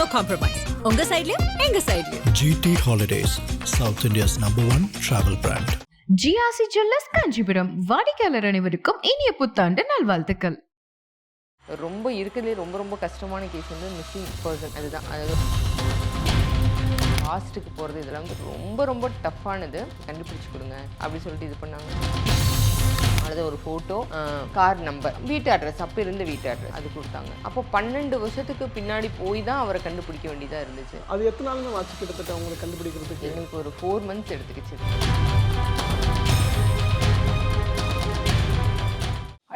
No compromise. உங்க சைடுலயும் எங்க சைடுலயும். GT Holidays, South India's #1 travel brand. GRC jewellers Kanchipuram வாடிக்கையாளர் அனைவருக்கும் இனிய புத்தாண்டு நல்வாழ்த்துக்கள். ரொம்ப இருக்கிறதுலே ரொம்ப ரொம்ப கஷ்டமான கேஸ் வந்து மிஸ்ஸிங் பர்சன். அதுதான், அதாவது பாஸ்ட்டுக்கு போகிறது இதெல்லாம் வந்து ரொம்ப ரொம்ப டஃப்பானது. கண்டுபிடிச்சி கொடுங்க அப்படி சொல்லிட்டு இது பண்ணாங்க. அது ஒரு ஃபோட்டோ, கார் நம்பர், வீட்டு அட்ரஸ், அப்போ இருந்த வீட்டு அட்ரஸ் அது கொடுத்தாங்க. அப்போ 12 வருஷத்துக்கு பின்னாடி போய் தான் அவரை கண்டுபிடிக்க வேண்டியதாக இருந்துச்சு. அது எத்தனை நாள் ஆச்சு கிட்டத்தட்ட அவங்களை கண்டுபிடிக்கிறதுக்கு? எனக்கு ஒரு 4 months எடுத்துக்கிச்சு.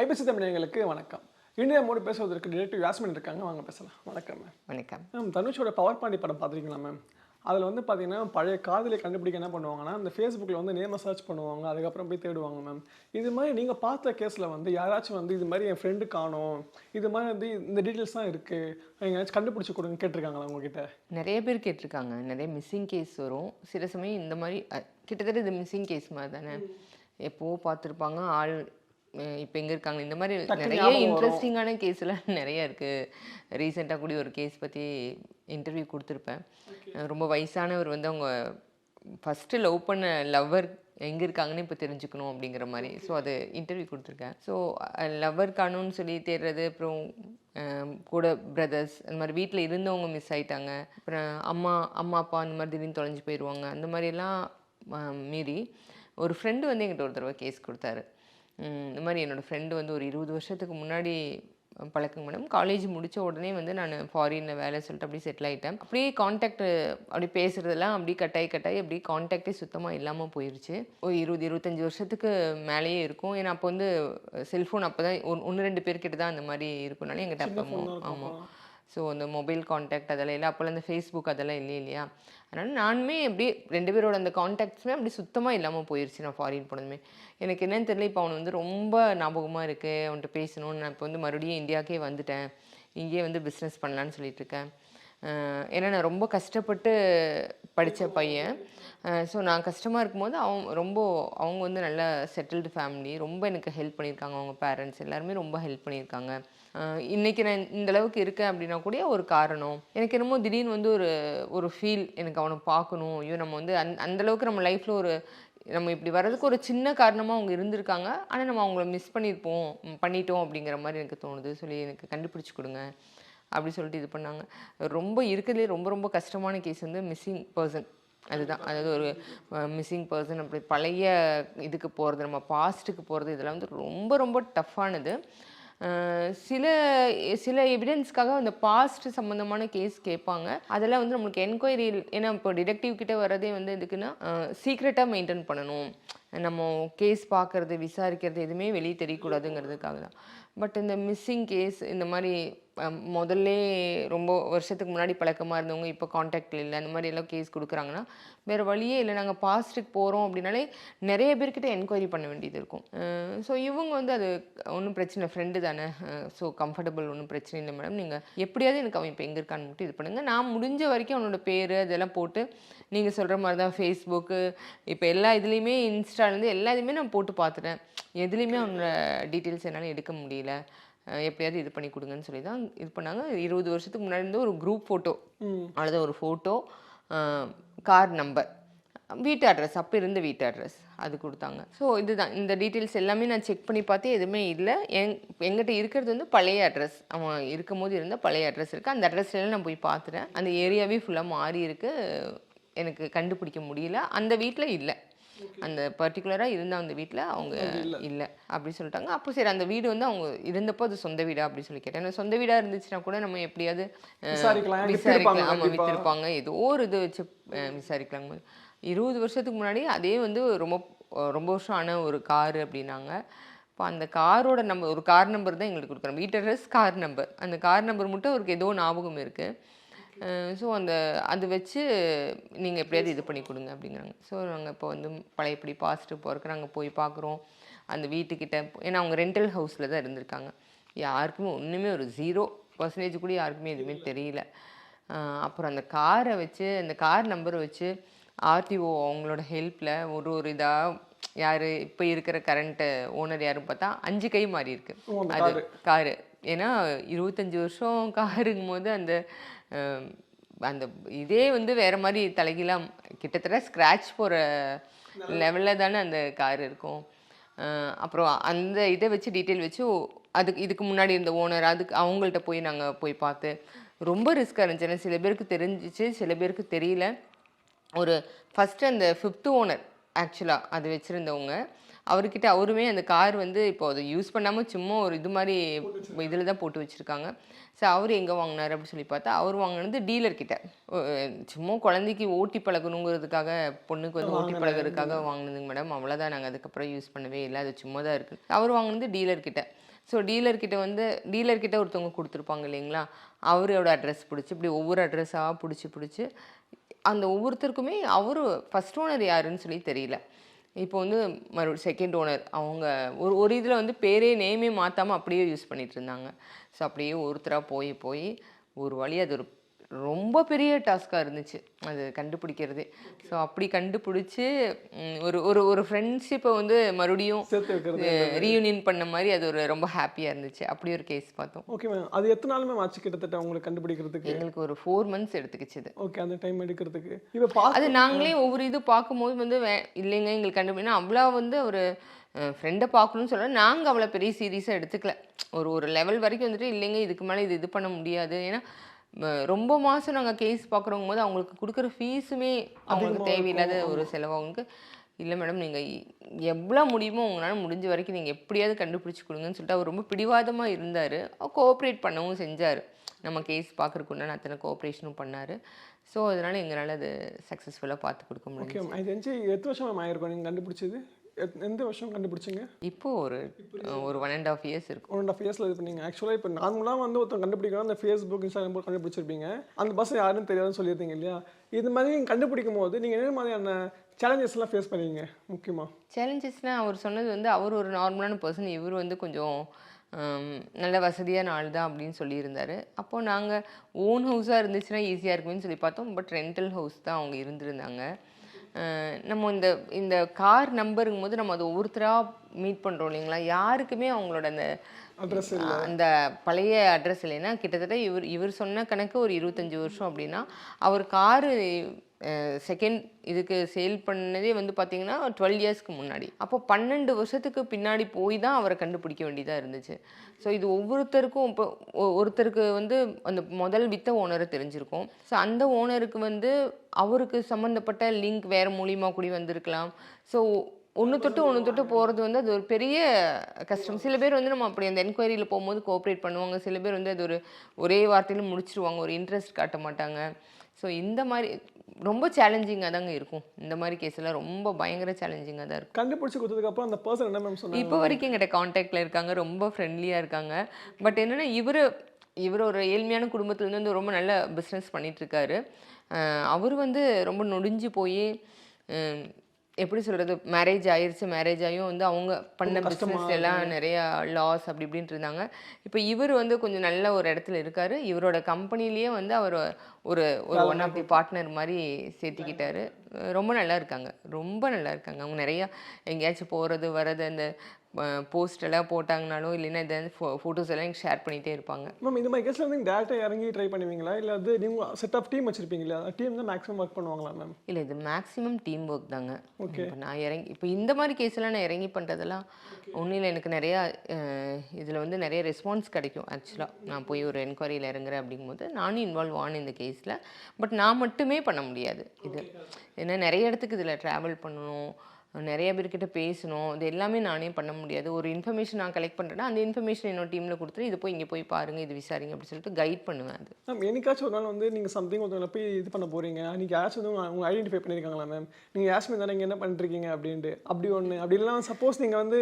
ஐபிசி தமிழர்களுக்கு வணக்கம். இந்தியா மோடி பேசுவதற்கு டிரெக்டிவ் யாஸ்மின் இருக்காங்க, வாங்க பேசலாம். வணக்கம் மேம். வணக்கம் மேம், தனுஷோட பவர் பாண்டி படம் பார்த்துருக்கீங்களா மேம்? அதில் வந்து பார்த்தீங்கன்னா பழைய காதலை கண்டுபிடிக்க என்ன பண்ணுவாங்கன்னா, அந்த ஃபேஸ்புக்கில் வந்து நேமை சர்ச் பண்ணுவாங்க, அதுக்கப்புறம் போய் தேடுவாங்க மேம். இது மாதிரி நீங்கள் பார்த்த கேஸில் வந்து யாராச்சும் வந்து இது மாதிரி என் ஃப்ரெண்டு காணோம், இது மாதிரி வந்து இந்த டீட்டெயில்ஸ் தான் இருக்குது, எங்கேயாச்சும் கண்டுபிடிச்சி கொடுங்க கேட்டிருக்காங்களா உங்ககிட்ட? நிறைய பேர் கேட்டிருக்காங்க. நிறைய மிஸ்ஸிங் கேஸ் வரும். சில சமயம் இந்த மாதிரி கிட்டத்தட்ட இது மிஸ்ஸிங் கேஸ் மாதிரி தானே, எப்போவோ பார்த்துருப்பாங்க, ஆள் இப்போ எங்கே இருக்காங்க, இந்த மாதிரி நிறைய இன்ட்ரெஸ்டிங்கான கேஸ்லாம் நிறைய இருக்குது. ரீசெண்டாக கூட ஒரு கேஸ் பற்றி இன்டர்வியூ கொடுத்துருப்பேன். ரொம்ப வயசானவர் வந்து அவங்க ஃபஸ்ட்டு லவ் பண்ண லவ்வர் எங்கே இருக்காங்கன்னு இப்போ தெரிஞ்சுக்கணும் அப்படிங்கிற மாதிரி. ஸோ அது இன்டர்வியூ கொடுத்துருக்கேன். ஸோ லவ்வர் காணும்னு சொல்லி தேடுறது, அப்புறம் கூட பிரதர்ஸ், அந்த மாதிரி வீட்டில் இருந்தவங்க மிஸ் ஆகிட்டாங்க, அப்புறம் அம்மா அப்பா அந்த மாதிரி திடீர்னு தொலைஞ்சு போயிடுவாங்க. அந்த மாதிரியெல்லாம் மீறி ஒரு ஃப்ரெண்டு வந்து எங்கிட்ட ஒரு தடவை கேஸ் கொடுத்தாரு. இந்த மாதிரி என்னோடய ஃப்ரெண்டு வந்து ஒரு 20 வருஷத்துக்கு முன்னாடி பழக்கம் மேடம். காலேஜ் முடித்த உடனே வந்து நான் ஃபாரினில் வேலை சொல்லிட்டு அப்படியே செட்டில் ஆகிட்டேன். அப்படியே காண்டாக்ட் அப்படி பேசுகிறதெல்லாம் அப்படியே கட்டாயி அப்படியே காண்டாக்டே சுத்தமாக இல்லாமல் போயிடுச்சு. ஒரு 20-25 வருஷத்துக்கு மேலேயே இருக்கும். ஏன்னா அப்போ வந்து செல்ஃபோன் அப்போ தான் 1-2 பேர்கிட்ட தான் அந்த மாதிரி இருக்கும்னாலே எங்கிட்ட அப்போ. ஆமாம். ஸோ அந்த மொபைல் காண்டாக்ட் அதெல்லாம் இல்லை, அப்போல்லாம் அந்த ஃபேஸ்புக் அதெல்லாம் இல்லையா. அதனால் நானுமே அப்படியே 2 பேரோட அந்த காண்டாக்ட்ஸுமே அப்படி சுத்தமாக இல்லாமல் போயிடுச்சு. நான் ஃபாரின் போனதுமே எனக்கு என்னன்னு தெரியல. இப்போ அவனை வந்து ரொம்ப ஞாபகமாக இருக்குது, அவன்கிட்ட பேசணும்னு. நான் இப்போ வந்து மறுபடியும் இந்தியாவுக்கே வந்துட்டேன், இங்கேயே வந்து பிஸ்னஸ் பண்ணலான்னு சொல்லிட்டுருக்கேன். ஏன்னா நான் ரொம்ப கஷ்டப்பட்டு படித்த பையன். ஸோ நான் கஷ்டமாக இருக்கும்போது அவங்க வந்து நல்ல செட்டில்டு ஃபேமிலி, ரொம்ப எனக்கு ஹெல்ப் பண்ணியிருக்காங்க. அவங்க பேரண்ட்ஸ் எல்லாருமே ரொம்ப ஹெல்ப் பண்ணியிருக்காங்க. இன்றைக்கி நான் இந்த அளவுக்கு இருக்கேன் அப்படின்னா கூட ஒரு காரணம். எனக்கு என்னமோ திடீர்னு வந்து ஒரு ஃபீல், எனக்கு அவனை பார்க்கணும். ஐயோ நம்ம வந்து அந்தளவுக்கு நம்ம லைஃப்பில் நம்ம இப்படி வர்றதுக்கு ஒரு சின்ன காரணமாக அவங்க இருந்திருக்காங்க. ஆனால் நம்ம அவங்கள மிஸ் பண்ணிட்டோம் அப்படிங்கிற மாதிரி எனக்கு தோணுது. சொல்லி எனக்கு கண்டுபிடிச்சி கொடுங்க அப்படி சொல்லிட்டு இது பண்ணாங்க. ரொம்ப இருக்கிறதுலே ரொம்ப ரொம்ப கஷ்டமான கேஸ் வந்து மிஸ்ஸிங் பர்சன். அதுதான், அதாவது ஒரு மிஸ்ஸிங் பர்சன், அப்படி பழைய இதுக்கு போகிறது, நம்ம பாஸ்ட்டுக்கு போகிறது, இதெல்லாம் வந்து ரொம்ப ரொம்ப டஃப்பானது. சில எவிடன்ஸ்க்காக அந்த பாஸ்ட் சம்மந்தமான கேஸ் கேட்பாங்க. அதெல்லாம் வந்து நம்மளுக்கு என்கொயரி, ஏன்னா இப்போ டிடெக்டிவ் கிட்ட வரதே வந்து எதுக்குன்னா சீக்ரெட்டாக மெயின்டைன் பண்ணணும். நம்ம கேஸ் பார்க்குறது, விசாரிக்கிறது எதுவுமே வெளியே தெரியக்கூடாதுங்கிறதுக்காக தான். பட் இந்த மிஸ்ஸிங் கேஸ் இந்த மாதிரி முதல்ல ரொம்ப வருஷத்துக்கு முன்னாடி பழக்கமாக இருந்தவங்க இப்போ காண்டாக்டில் இல்லை, அந்த மாதிரி எல்லாம் கேஸ் கொடுக்குறாங்கன்னா வேறு வழியே இல்லை. நாங்கள் பாஸ்ட்டுக்கு போகிறோம் அப்படின்னாலே நிறைய பேர்கிட்ட என்கொயரி பண்ண வேண்டியது இருக்கும். ஸோ இவங்க வந்து அது ஒன்றும் பிரச்சனை, ஃப்ரெண்டு தானே, ஸோ கம்ஃபர்டபுள், ஒன்றும் பிரச்சனை இல்லை மேடம், நீங்கள் எப்படியாவது எனக்கு அவன் இப்போ எங்கே இருக்கான்னு மட்டும் இது பண்ணுங்கள். நான் முடிஞ்ச வரைக்கும் அவனோட பேர் அதெல்லாம் போட்டு, நீங்கள் சொல்கிற மாதிரி தான் ஃபேஸ்புக்கு, இப்போ எல்லா இதுலேயுமே இன்ஸ்டாலேருந்து எல்லா இதுவுமே நான் போட்டு பார்த்துட்டேன். எதுலேயுமே அவனோட டீட்டெயில்ஸ் என்னால் எடுக்க முடியல. எப்படியாவது இது பண்ணி கொடுங்கன்னு சொல்லி தான் இது பண்ணாங்க. 20 வருஷத்துக்கு முன்னாடி இருந்து ஒரு குரூப் ஃபோட்டோ, அவ்வளோதான், ஒரு ஃபோட்டோ, கார் நம்பர், வீட்டு அட்ரஸ், அப்போ இருந்த வீட்டு அட்ரஸ் அது கொடுத்தாங்க. ஸோ இதுதான், இந்த டீட்டெயில்ஸ் எல்லாமே நான் செக் பண்ணி பார்த்தே எதுவுமே இல்லை. எங்கிட்ட இருக்கிறது வந்து பழைய அட்ரஸ், அவன் இருக்கும் போது இருந்த பழைய அட்ரஸ் இருக்குது. அந்த அட்ரஸ்லாம் நான் போய் பார்த்துட்டேன். அந்த ஏரியாவே ஃபுல்லாக மாறி இருக்குது. எனக்கு கண்டுபிடிக்க முடியல. அந்த வீட்டில் இல்லை, அந்த பர்டிகுலராக இருந்த அந்த வீட்டில் அவங்க இல்லை அப்படி சொல்லிட்டாங்க. அப்போ சரி, அந்த வீடு வந்து அவங்க இருந்தப்போ அது சொந்த வீடா அப்படி சொல்லி கேட்டேன். சொந்த வீடாக இருந்துச்சுன்னா கூட நம்ம எப்படியாவது விசாரிக்கலாம், ஆமாம், விற்றுருப்பாங்க, ஏதோ ஒரு இது வச்சு விசாரிக்கலாங்க. 20 வருஷத்துக்கு முன்னாடி அதே வந்து ரொம்ப வருஷம் ஆன ஒரு காரு அப்படின்னாங்க. இப்போ அந்த காரோட ஒரு கார் நம்பர் தான் எங்களுக்கு கொடுக்குறோம், வீட்டு அட்ரஸ், கார் நம்பர். அந்த கார் நம்பர் மட்டும் அவருக்கு ஏதோ ஞாபகம் இருக்குது. ஸோ அது வச்சு நீங்கள் எப்படியாவது இது பண்ணி கொடுங்க அப்படிங்கிறாங்க. ஸோ நாங்கள் இப்போ வந்து பழையபடி பாசிட்டிவ் போகிறக்கு நாங்கள் போய் பார்க்குறோம் அந்த வீட்டுக்கிட்ட. ஏன்னா அவங்க ரெண்டல் ஹவுஸில் தான் இருந்திருக்காங்க. யாருக்குமே ஒன்றுமே ஒரு 0% கூட யாருக்குமே எதுவுமே தெரியல. அப்புறம் அந்த காரை வச்சு, அந்த கார் நம்பரை வச்சு ஆர்டிஓ அவங்களோட ஹெல்ப்பில் ஒரு இதாக யார் இப்போ இருக்கிற கரண்ட்டு ஓனர் யாருன்னு பார்த்தா 5 கை மாறி இருக்கு அது காரு. ஏன்னா 25 வருஷம் காருங்கும் போது அந்த அந்த இதே வந்து வேறு மாதிரி தலைகீழாக கிட்டத்தட்ட ஸ்க்ராட்ச் போகிற லெவலில் தானே அந்த கார் இருக்கும். அப்புறம் அந்த இதை வச்சு டீட்டெயில் வச்சு இதுக்கு முன்னாடி இருந்த ஓனர் அவங்கள்ட்ட போய் நாங்கள் போய் பார்த்து ரொம்ப ரிஸ்க்காக இருந்துச்சு. ஏன்னா சில பேருக்கு தெரிஞ்சிச்சு, சில பேருக்கு தெரியல. ஃபஸ்ட்டு அந்த 5th ஓனர் ஆக்சுவலாக அது வச்சுருந்தவங்க, அவர்கிட்ட அவருமே அந்த கார் வந்து இப்போ அதை யூஸ் பண்ணாமல் சும்மா ஒரு இது மாதிரி இதில் தான் போட்டு வச்சுருக்காங்க. ஸோ அவர் எங்கே வாங்கினார் அப்படின்னு சொல்லி பார்த்தா, அவர் வாங்கினது டீலர்கிட்ட. சும்மா குழந்தைக்கு ஓட்டி பழகணுங்கிறதுக்காக, பொண்ணுக்கு வந்து ஓட்டி பழகிறதுக்காக வாங்கினதுங்க மேடம். அவ்வளோதான், நாங்கள் அதுக்கப்புறம் யூஸ் பண்ணவே இல்லை, அது சும்மா தான் இருக்குது. அவர் வாங்கினது டீலர்கிட்ட. ஸோ டீலர்கிட்ட ஒருத்தவங்க கொடுத்துருப்பாங்க இல்லைங்களா, அவரோட அட்ரஸ் பிடிச்சி இப்படி ஒவ்வொரு அட்ரஸாக பிடிச்சி அந்த ஒவ்வொருத்தருக்குமே அவர் ஃபஸ்ட் ஓனர் யாருன்னு சொல்லி தெரியல. இப்போ வந்து செகண்ட் ஓனர் அவங்க ஒரு இதில் வந்து நேமே மாற்றாமல் அப்படியே யூஸ் பண்ணிகிட்டு இருந்தாங்க. ஸோ அப்படியே ஒருத்தராக போய் ஒரு வழி அது ரொம்ப பெரிய டாஸ்காக இருந்துச்சு அது கண்டுபிடிக்கிறதே. ஸோ அப்படி கண்டுபிடிச்சி ஒரு ஃப்ரெண்ட்ஷிப்பை வந்து மறுபடியும் ரீயூனியன் பண்ண மாதிரி அது ரொம்ப ஹாப்பியாக இருந்துச்சு. அப்படி ஒரு கேஸ் பார்த்தோம். ஓகே மேம், அது எத்தனை நாள் மேம் ஆச்சு கிட்டத்தட்ட உங்களுக்கு கண்டுபிடிக்கிறதுக்கு? எங்களுக்கு ஒரு 4 months எடுத்துக்கிச்சு அது. ஓகே, அந்த டைம் எடுக்கிறதுக்கு இப்போ அது நாங்களே ஒவ்வொரு இது பார்க்கும்போது வந்து இல்லைங்க எங்களுக்கு கண்டுபிடினா அவ்வளோ வந்து ஒரு ஃப்ரெண்டை பார்க்கணும்னு சொல்ல நாங்கள் அவ்வளோ பெரிய சீரியஸாக எடுத்துக்கல. ஒரு லெவல் வரைக்கும் வந்துட்டு இல்லைங்க இதுக்கு மேலே இது பண்ண முடியாது. ஏன்னா ரொம்ப மாதம் நாங்கள் கேஸ் பார்க்குறவங்க போது அவங்களுக்கு கொடுக்குற ஃபீஸுமே அவங்களுக்கு தேவையில்லாத ஒரு செலவாகுங்க. இல்லை மேடம் நீங்கள் எவ்வளோ முடியுமோ உங்களால் முடிஞ்ச வரைக்கும் நீங்கள் எப்படியாவது கண்டுபிடிச்சி கொடுங்கன்னு சொல்லிட்டு அவர் ரொம்ப பிடிவாதமாக இருந்தார். கோஆப்ரேட் பண்ணவும் செஞ்சார். நம்ம கேஸ் பார்க்குறதுக்கு உண்டான அத்தனை கோஆப்ரேஷனும் பண்ணார். ஸோ அதனால் எங்களால் அது சக்ஸஸ்ஃபுல்லாக பார்த்து கொடுக்க முடியும். ஓகே, இது தெரிஞ்சு எத்தனை வருஷம் ஆயிருக்கும் நீங்கள் கண்டுபிடிச்சது? எந்த வருஷம் கண்டுபிடிச்சிங்க? இப்போ ஒரு 1.5 years இருக்கும். 1.5 yearsல இது பண்ணீங்க. ஆக்சுவலாக இப்போ நார்மலாக வந்து ஒருத்தர் கண்டுபிடிக்கணும் அந்த ஃபேஸ்புக் இன்ஸ்டாகிராம் போட்டு கண்டுபிடிச்சிருப்பீங்க. அந்த பஸ் யாருன்னு தெரியாதுன்னு சொல்லியிருந்தீங்க இல்லையா? இது மாதிரி நீங்கள் கண்டுபிடிக்கும் போது நீங்கள் என்ன மாதிரியான சேலஞ்சஸ்லாம் ஃபேஸ் பண்ணுவீங்க முக்கியமாக? சேலஞ்சஸ்னால் அவர் சொன்னது வந்து அவர் ஒரு நார்மலான பர்சன், இவர் வந்து கொஞ்சம் நல்ல வசதியான ஆள் தான் அப்படின்னு சொல்லியிருந்தார். அப்போது நாங்கள் ஓன் ஹவுஸாக இருந்துச்சுன்னா ஈஸியாக இருக்குன்னு சொல்லி பார்த்தோம். பட் ரெண்டல் ஹவுஸ் தான் அவங்க இருந்திருந்தாங்க. நம்ம இந்த கார் நம்பருங்கும் போது நம்ம அதை ஒவ்வொருத்தராக மீட் பண்ணுறோம் இல்லைங்களா, யாருக்குமே அவங்களோட அந்த பழைய அட்ரஸ் இல்லைன்னா கிட்டத்தட்ட இவர் சொன்ன கணக்கு ஒரு 25 வருஷம் அப்படின்னா, அவர் காரு செகண்ட் இதுக்கு சேல் பண்ணதே வந்து பார்த்திங்கன்னா 12 yearsக்கு முன்னாடி. அப்போ 12 வருஷத்துக்கு பின்னாடி போய் தான் அவரை கண்டுபிடிக்க வேண்டியதாக இருந்துச்சு. ஸோ இது ஒவ்வொருத்தருக்கும் இப்போ ஒருத்தருக்கு வந்து அந்த முதல் வித்த ஓனரை தெரிஞ்சிருக்கும். ஸோ அந்த ஓனருக்கு வந்து அவருக்கு சம்மந்தப்பட்ட லிங்க் வேறு மூலியமாக கூடி வந்திருக்கலாம். ஸோ ஒன்று தொட்டு போகிறது வந்து அது ஒரு பெரிய கஷ்டம். சில பேர் வந்து நம்ம அப்படி அந்த என்கொயரியில் போகும்போது கோஆப்ரேட் பண்ணுவாங்க. சில பேர் வந்து அது ஒரே வார்த்தையில் முடிச்சிருவாங்க, ஒரு இன்ட்ரெஸ்ட் காட்ட மாட்டாங்க. ஸோ இந்த மாதிரி ரொம்ப சேலஞ்சிங்காக தாங்க இருக்கும். இந்த மாதிரி கேஸ்லாம் ரொம்ப பயங்கர சேலஞ்சிங்காக தான் இருக்கும். கண்டுபிடிச்சி கொடுத்ததுக்கப்புறம் அந்த பர்சன் என்ன மேம் சொன்னாங்க? இப்போ வரைக்கும் எங்கிட்ட கான்டாக்டில் இருக்காங்க, ரொம்ப ஃப்ரெண்ட்லியாக இருக்காங்க. பட் என்னென்னா இவர் ஒரு ஏழ்மையான குடும்பத்துலேருந்து வந்து ரொம்ப நல்ல பிஸ்னஸ் பண்ணிகிட்ருக்காரு. அவர் வந்து ரொம்ப நொடிஞ்சு போய் எப்படி சொல்கிறது, மேரேஜ் ஆகியும் வந்து அவங்க பண்ண பிஸ்னஸ் எல்லாம் நிறையா லாஸ் அப்படி இப்படின்ட்டு இருந்தாங்க. இப்போ இவர் வந்து கொஞ்சம் நல்ல ஒரு இடத்துல இருக்கார். இவரோட கம்பெனிலேயே வந்து அவர் ஒரு ஒன் ஆஃப் தி பார்ட்னர் மாதிரி சேர்த்திக்கிட்டாரு. ரொம்ப நல்லா இருக்காங்க. அவங்க நிறையா எங்கேயாச்சும் போகிறது வர்றது அந்த போஸ்ட் எல்லாம் போட்டாங்கனாலும் இல்லைன்னா இதை ஃபோட்டோஸ் எல்லாம் ஷேர் பண்ணிகிட்டே இருப்பாங்க. மேம் இந்த மாதிரி கேஸில் வந்து டேரெக்டாக இறங்கி ட்ரை பண்ணுவீங்களா, இல்லை அது நீங்கள் செட் ஆஃப் டீம் வச்சுருப்பீங்களா? டீம் தான் மேக்ஸிமம் ஒர்க் பண்ணுவாங்களா மேம்? இல்லை, இது மேக்ஸிமம் டீம் ஒர்க் தாங்க. ஓகே, நான் இப்போ இந்த மாதிரி கேஸ்லாம் நான் இறங்கி பண்ணுறதெல்லாம் ஒன்றும் இல்லை. எனக்கு நிறையா இதில் வந்து நிறைய ரெஸ்பான்ஸ் கிடைக்கும். ஆக்சுவலாக நான் போய் ஒரு என்கொயரியில் இறங்குறேன் அப்படிங்கும்போது நானும் இன்வால்வ் ஆன இந்த கேஸில். பட் நான் மட்டுமே பண்ண முடியாது இது. ஏன்னா நிறைய இடத்துக்கு இதில் ட்ராவல் பண்ணணும், நிறைய பேர்கிட்ட பேசணும், இது எல்லாமே நானே பண்ண முடியாது. ஒரு இன்ஃபர்மேஷன் நான் கலெக்ட் பண்ணுறேன்னா அந்த இன்ஃபர்மேஷன் என்னோட டீமில் கொடுத்துட்டு இது போய் இங்கே போய் பாருங்கள், இது விசாரிங்க அப்படி சொல்லிட்டு கைட் பண்ணுவேன். அது மேம் என்னைக்காச்சும் ஒரு நாள் வந்து நீங்கள் சம்திங் ஒருத்தவங்களை போய் இது பண்ண போகிறீங்க, நீங்கள் யாராச்சும் வந்து அவங்க ஐடென்டிஃபை பண்ணியிருக்காங்களா மேம், நீங்கள் யாஸ்மின் தானே இங்கே என்ன பண்ணிருக்கீங்க அப்படின்ட்டு, அப்படி ஒன்று அப்படி இல்லைனா சப்போஸ் நீங்கள் வந்து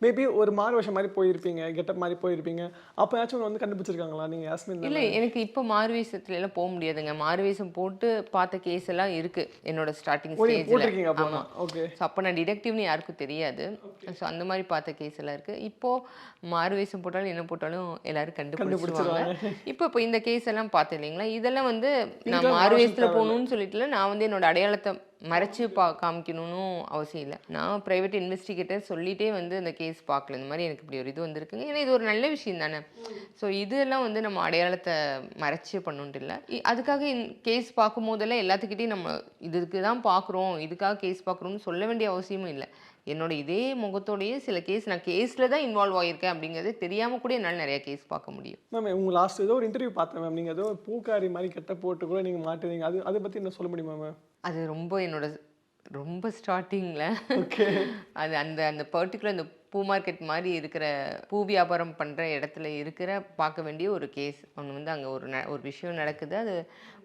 மேபி ஒரு மாறு வருஷம் மாதிரி போயிருப்பீங்க, கெட்டப் மாதிரி போயிருப்பீங்க, அப்போ யாச்சும் வந்து கண்டுபிடிச்சிருக்காங்களா நீங்கள் யாஸ்மின்? இல்லை, எனக்கு இப்போ மாறுவேஷத்துல எல்லாம் போக முடியாதுங்க. மாறுவேஷம் போட்டு பார்த்த கேஸ் எல்லாம் இருக்குது என்னோட ஸ்டார்டிங் ஸ்டேஜில். ஆமாம், ஓகே. ஸோ அப்போ நான் டிடெக்டிவ்னு யாருக்கும் தெரியாது. ஸோ அந்த மாதிரி பார்த்த கேஸ் எல்லாம் இருக்குது. இப்போது மாறுவேஷம் போட்டாலும் என்ன போட்டாலும் எல்லாரும் கண்டுபிடிச்சிருவாங்க. இப்போ இந்த கேஸ் எல்லாம் பார்த்தேன் இல்லைங்களா, இதெல்லாம் வந்து நான் மாறுவேஷத்தில் போகணும்னு சொல்லிட்டுல நான் வந்து என்னோட அடையாளத்தை மறைச்சு காமிக்கணும்னு அவசியம் இல்லை. நான் ப்ரைவேட் இன்வெஸ்டிகேட்டர் சொல்லிகிட்டே வந்து அந்த கேஸ் பார்க்கல, இந்த மாதிரி எனக்கு இப்படி ஒரு இது வந்திருக்குங்க. ஏன்னா இது ஒரு நல்ல விஷயம் தானே. ஸோ இதெல்லாம் வந்து நம்ம அடையாளத்தை மறைச்சி பண்ணணுன்ட்டு இல்லை. அதுக்காக கேஸ் பார்க்கும் போதெல்லாம் எல்லாத்துக்கிட்டையும் நம்ம இதுக்கு தான் பார்க்குறோம், இதுக்காக கேஸ் பார்க்குறோம்னு சொல்ல வேண்டிய அவசியமும் இல்லை. என்னோட இதே முகத்தோடையே சில கேஸ் நான் கேஸில் தான் இன்வால்வ் ஆகியிருக்கேன் அப்படிங்கிறது தெரியாமல் கூட என்னால் நிறைய கேஸ் பார்க்க முடியும். மேம் உங்கள் லாஸ்ட் ஏதோ ஒரு இன்டர்வியூ பார்த்தேன் மேம், நீங்கள் ஏதோ பூக்காரி மாதிரி கெட்ட போட்டு கூட நீங்கள் மாட்டுவீங்க, அதை பற்றி என்ன சொல்ல முடியுமா மேம்? அது ரொம்ப ஸ்டார்டிங்கில் அது அந்த அந்த பர்டிகுலர் அந்த பூ மார்க்கெட் மாதிரி இருக்கிற பூ வியாபாரம் பண்ணுற இடத்துல இருக்கிற பார்க்க வேண்டிய ஒரு கேஸ் ஒன்று வந்து அங்கே ஒரு விஷயம் நடக்குது. அது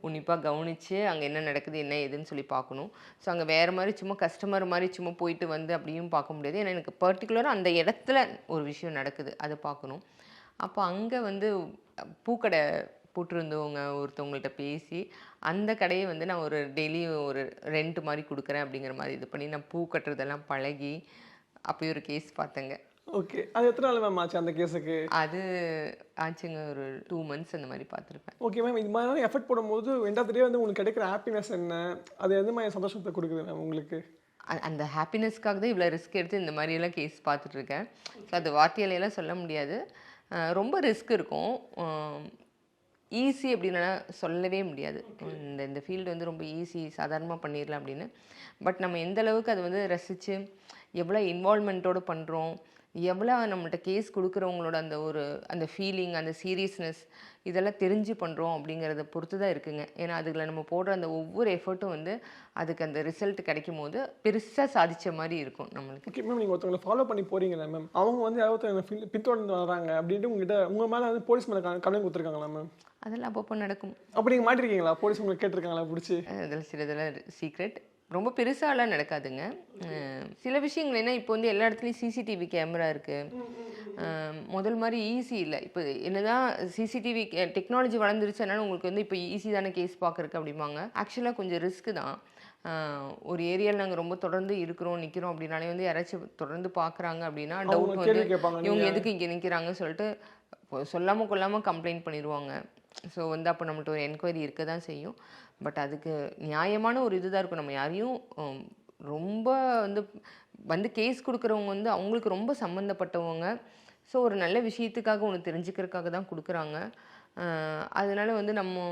உன்னிப்பாக கவனித்து அங்கே என்ன நடக்குது என்ன ஏதுன்னு சொல்லி பார்க்கணும். ஸோ அங்கே வேறு மாதிரி சும்மா கஸ்டமர் மாதிரி சும்மா போயிட்டு வந்து அப்படியும் பார்க்க முடியாது. ஏன்னா எனக்கு பர்டிகுலராக அந்த இடத்துல ஒரு விஷயம் நடக்குது அதை பார்க்கணும். அப்போ அங்கே வந்து பூக்கடை போட்டிருந்தவங்க ஒருத்தவங்கள்ட்ட பேசி அந்த கடையை வந்து நான் ஒரு டெய்லி ஒரு ரெண்ட் மாதிரி கொடுக்குறேன் அப்படிங்கிற மாதிரி இது பண்ணி நான் பூ கட்டுறதெல்லாம் பழகி அப்போயும் ஒரு கேஸ் பார்த்தேங்க. ஓகே, அது எத்தனை நாள் மேம் ஆச்சு அந்த கேஸுக்கு? அது ஆச்சுங்க ஒரு 2 months அந்த மாதிரி பார்த்துருப்பேன். ஓகே மேம், இது மாதிரி எஃபர்ட் போடும்போது ரெண்டாவது வந்து உங்களுக்கு கிடைக்கிற ஹாப்பினஸ் என்ன, அது எந்த மாதிரி சந்தோஷத்தை கொடுக்குது மேம் உங்களுக்கு? அந்த ஹாப்பினஸ்க்காக தான் இவ்வளோ ரிஸ்க் எடுத்து இந்த மாதிரியெல்லாம் கேஸ் பார்த்துட்ருக்கேன். ஸோ அது வார்த்தையிலெல்லாம் சொல்ல முடியாது. ரொம்ப ரிஸ்க் இருக்கும். ஈஸி அப்படின்னா சொல்லவே முடியாது. இந்த ஃபீல்டு வந்து ரொம்ப ஈஸி, சாதாரணமாக பண்ணிடலாம் அப்படின்னு. பட் நம்ம எந்த அளவுக்கு அதை வந்து ரசித்து எவ்வளோ இன்வால்மெண்ட்டோடு பண்ணுறோம், எவ்வளோ நம்மள்ட்ட கேஸ் கொடுக்குறவங்களோட அந்த ஃபீலிங், அந்த சீரியஸ்னஸ் இதெல்லாம் தெரிஞ்சு பண்ணுறோம் அப்படிங்கிறத பொறுத்து தான் இருக்குங்க. ஏன்னா அதுல நம்ம போடுற அந்த ஒவ்வொரு எஃபர்ட்டும் வந்து அதுக்கு அந்த ரிசல்ட் கிடைக்கும் போது பெருசாக சாதித்த மாதிரி இருக்கும் நம்மளுக்கு. ஓகே மேம், நீங்கள் ஒருத்தவங்களை ஃபாலோ பண்ணி போகிறீங்களா மேம், அவங்க வந்து யாராவது பின்தொடர்ந்து வராங்க அப்படின்ட்டு உங்கள் மேலே வந்து போலீஸ் மேலே கம்ப்ளைண்ட் கொடுத்துருக்காங்களா மேம்? அதெல்லாம் அப்பப்போ நடக்கும். அப்படி நீங்கள் மாட்டிருக்கீங்களா? போலீஸ் உங்களுக்கு கேட்டிருக்காங்களா பிடிச்சி? அதில் சிலதெல்லாம் சீக்ரெட், ரொம்ப பெருசாலாம் நடக்காதுங்க. சில விஷயங்கள் என்ன, இப்போ வந்து எல்லா இடத்துலையும் சிசிடிவி கேமரா இருக்குது. முதல் மாதிரி ஈஸி இல்லை. இப்போ என்னதான் சிசிடிவி டெக்னாலஜி வளர்ந்துருச்சுனாலும் உங்களுக்கு வந்து இப்போ ஈஸி தானே கேஸ் பார்க்குறக்கு அப்படிம்பாங்க. ஆக்சுவலாக கொஞ்சம் ரிஸ்க்கு தான். ஒரு ஏரியாவில் நாங்கள் ரொம்ப தொடர்ந்து நிற்கிறோம் அப்படின்னாலே வந்து யாராச்சும் தொடர்ந்து பார்க்குறாங்க அப்படின்னா டவுட் வந்து இவங்க எதுக்கு இங்கே நிற்கிறாங்கன்னு சொல்லிட்டு சொல்லாமல் கொள்ளாமல் கம்ப்ளைண்ட் பண்ணிடுவாங்க. ஸோ வந்து அப்போ நம்மள்ட்ட ஒரு என்கொயரி இருக்க தான் செய்யும். பட் அதுக்கு நியாயமான ஒரு இதுதான் இருக்கும். நம்ம யாரையும் ரொம்ப வந்து கேஸ் கொடுக்குறவங்க வந்து அவங்களுக்கு ரொம்ப சம்மந்தப்பட்டவங்க. ஸோ ஒரு நல்ல விஷயத்துக்காக ஒன்று தெரிஞ்சுக்கிறதுக்காக தான் கொடுக்குறாங்க. அதனால வந்து நம்ம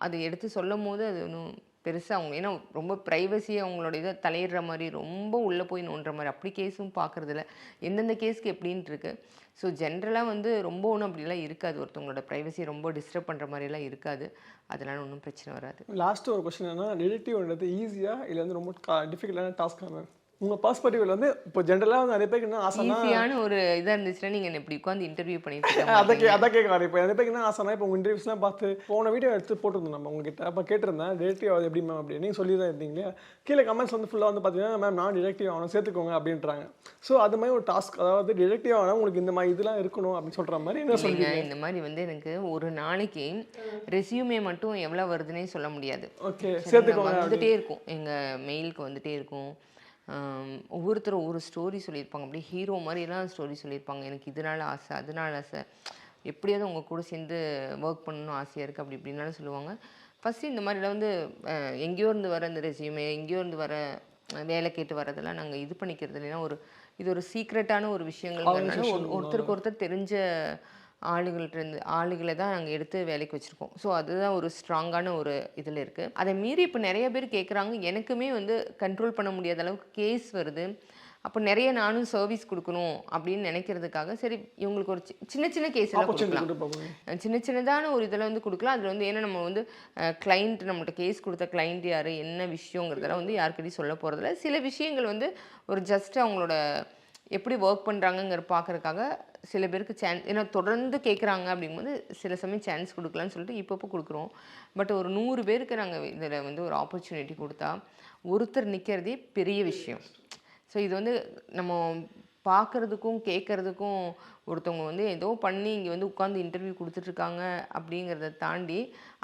அதை எடுத்து சொல்லும் போது அது ஒன்றும் பெருசாக அவங்க ஏன்னா ரொம்ப ப்ரைவசியை அவங்களோட இதை தலையிடுற மாதிரி ரொம்ப உள்ளே போய் நோண்டுற மாதிரி அப்படி கேஸும் பார்க்குறதில்ல. எந்தெந்த கேஸ்க்கு எப்படின்ட்டு இருக்கு. ஸோ ஜென்ரலாக வந்து ரொம்ப ஒன்றும் அப்படிலாம் இருக்காது. ஒருத்தவங்களோட ப்ரைவசியை ரொம்ப டிஸ்டர்ப் பண்ணுற மாதிரிலாம் இருக்காது. அதனால ஒன்றும் பிரச்சனை வராது. லாஸ்ட்டு ஒரு கொஸ்டின் என்னன்னா, டிடெக்டிவ்ன்றது ஈஸியாக இல்லை வந்து ரொம்ப டிஃபிகல்ட்டான டாஸ்க்காக மேம் உங்கள் பர்ஸ்பெக்டிவ்ல வந்து இப்போ ஜென்ரலாக வந்து நிறைய பேருக்கு என்ன ஆசைனா ஈஸியான ஒரு இதாக இருந்துச்சுன்னா நீங்கள் என்ன இப்படி உட்காந்து இன்டர்வியூ பண்ணிட்டு அதான் கேட்க வரேன். இப்போ நிறைய பேருக்கு என்ன ஆசைனா, இப்போ உங்கள் இன்டர்வியூஸ்லாம் பார்த்து போன வீடியோ எடுத்து போட்டுருந்தோம் நம்ம உங்ககிட்ட. அப்போ கேட்டிருந்தேன் டிடெக்டிவ் ஆகுது எப்படி மேம் அப்படின்னு நீங்கள் சொல்லி தான் இருந்தீங்களே. கீழே கமெண்ட்ஸ் வந்து ஃபுல்லாக வந்து பார்த்தீங்கன்னா மேம் நான் டிடெக்டிவ் ஆகணும் சேர்த்துக்கோங்க அப்படின்றாங்க. ஸோ அது மாதிரி ஒரு டாஸ்க், அதாவது டிடெக்டிவ் ஆனால் உங்களுக்கு இந்த மாதிரி இதெல்லாம் இருக்கணும் அப்படின்னு சொல்கிற மாதிரி என்ன சொல்லுங்க. இந்த மாதிரி வந்து எனக்கு ஒரு நாளைக்கு ரெஸ்யூமே மட்டும் எவ்வளோ வருதுன்னே சொல்ல முடியாது. ஓகே, சேர்த்துக்கோங்க வந்துகிட்டே இருக்கும், எங்கள் மெயிலுக்கு வந்துகிட்டே இருக்கும். ஒவ்வொருத்தரும் ஒவ்வொரு ஸ்டோரி சொல்லியிருப்பாங்க. அப்படியே ஹீரோ மாதிரிலாம் ஸ்டோரி சொல்லியிருப்பாங்க. எனக்கு இதனால ஆசை அதனால ஆசை, எப்படியாவது உங்கள் கூட சேர்ந்து ஒர்க் பண்ணணும்னு ஆசையாக இருக்குது அப்படி இப்படின்னாலும் சொல்லுவாங்க. ஃபஸ்ட்டு இந்த மாதிரிலாம் வந்து எங்கேயோ இருந்து வர இந்த ரெஸ்யூமே எங்கேயோ இருந்து வர வேலை கேட்டு வரதெல்லாம் நாங்கள் இது பண்ணிக்கிறது இல்லைன்னா இது ஒரு சீக்ரெட்டான ஒரு விஷயங்கள்னால ஒருத்தருக்கு ஒருத்தர் தெரிஞ்ச ஆளுகளை தான் நாங்கள் எடுத்து வேலைக்கு வச்சுருக்கோம். ஸோ அதுதான் ஒரு ஸ்ட்ராங்கான ஒரு இதில் இருக்குது. அதை மீறி இப்போ நிறைய பேர் கேட்குறாங்க. எனக்குமே வந்து கண்ட்ரோல் பண்ண முடியாத அளவுக்கு கேஸ் வருது. அப்போ நிறைய நானும் சர்வீஸ் கொடுக்கணும் அப்படின்னு நினைக்கிறதுக்காக சரி இவங்களுக்கு ஒரு சின்ன சின்ன கேஸ் எல்லாம் கொடுக்கலாம், சின்ன சின்னதான ஒரு இதில் வந்து கொடுக்கலாம். அதில் வந்து ஏன்னா நம்ம வந்து கிளைண்ட் நம்மள்ட்ட கேஸ் கொடுத்த கிளைண்ட் யார் என்ன விஷயங்கிறதெல்லாம் வந்து யாருக்கிட்டையும் சொல்ல போகிறதில்ல. சில விஷயங்கள் வந்து ஒரு ஜஸ்ட் அவங்களோட எப்படி ஒர்க் பண்ணுறாங்கங்கிற பார்க்குறதுக்காக சில பேருக்கு ஏன்னா தொடர்ந்து கேட்குறாங்க அப்படிங்கும்போது சில சமயம் சான்ஸ் கொடுக்கலான்னு சொல்லிட்டு இப்பப்போ கொடுக்குறோம். பட் ஒரு 100 பேருக்கு நாங்கள் இதில் வந்து ஒரு ஆப்பர்ச்சுனிட்டி கொடுத்தா ஒருத்தர் நிற்கிறதே பெரிய விஷயம். ஸோ இது வந்து நம்ம பார்க்குறதுக்கும் கேட்குறதுக்கும் ஒருத்தவங்க வந்து ஏதோ பண்ணி இங்கே வந்து உட்காந்து இன்டர்வியூ கொடுத்துட்ருக்காங்க அப்படிங்கிறத தாண்டி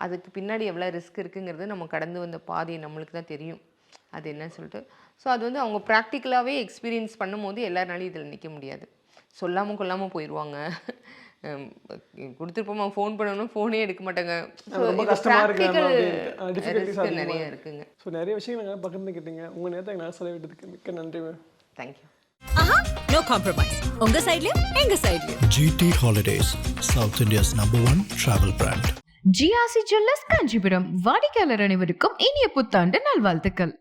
அதுக்கு பின்னாடி எவ்வளோ ரிஸ்க் இருக்குங்கிறது நம்ம கடந்து வந்த பாதை நம்மளுக்கு தான் தெரியும் அது என்னன்னு சொல்லிட்டு. ஸோ அது வந்து அவங்க ப்ராக்டிக்கலாகவே எக்ஸ்பீரியன்ஸ் பண்ணும்போது எல்லாருனாலையும் இதில் நிற்க முடியாது. சொல்லாமல் கொள்ளாமல் போயிடுவாங்க. கொடுத்துருப்போமா ஃபோன் பண்ணணும் ஃபோனே எடுக்க மாட்டாங்க. ரொம்ப கஷ்டமா இருக்கு டிஃபிகல்ட்டிஸ் ரிஸ்க் நிறைய இருக்குங்க. ஸோ நிறைய விஷயங்கள் பகிர்ந்துக்கிட்டீங்க. உங்கள் நேரத்தை நான் செலவிட்டதுக்கு மிக்க நன்றி மேம். தேங்க்யூ. ஆஹா நோ காம்ப்ரமைஸ். உங்க சைட்லயும் எங்க சைட்லயும். GT Holidays, South India's #1 travel brand. GRC jewellers Kanchipuram வாடிக்கையாளர் அனைவருக்கும் இனிய புத்தாண்டு நல்வாழ்த்துக்கள்.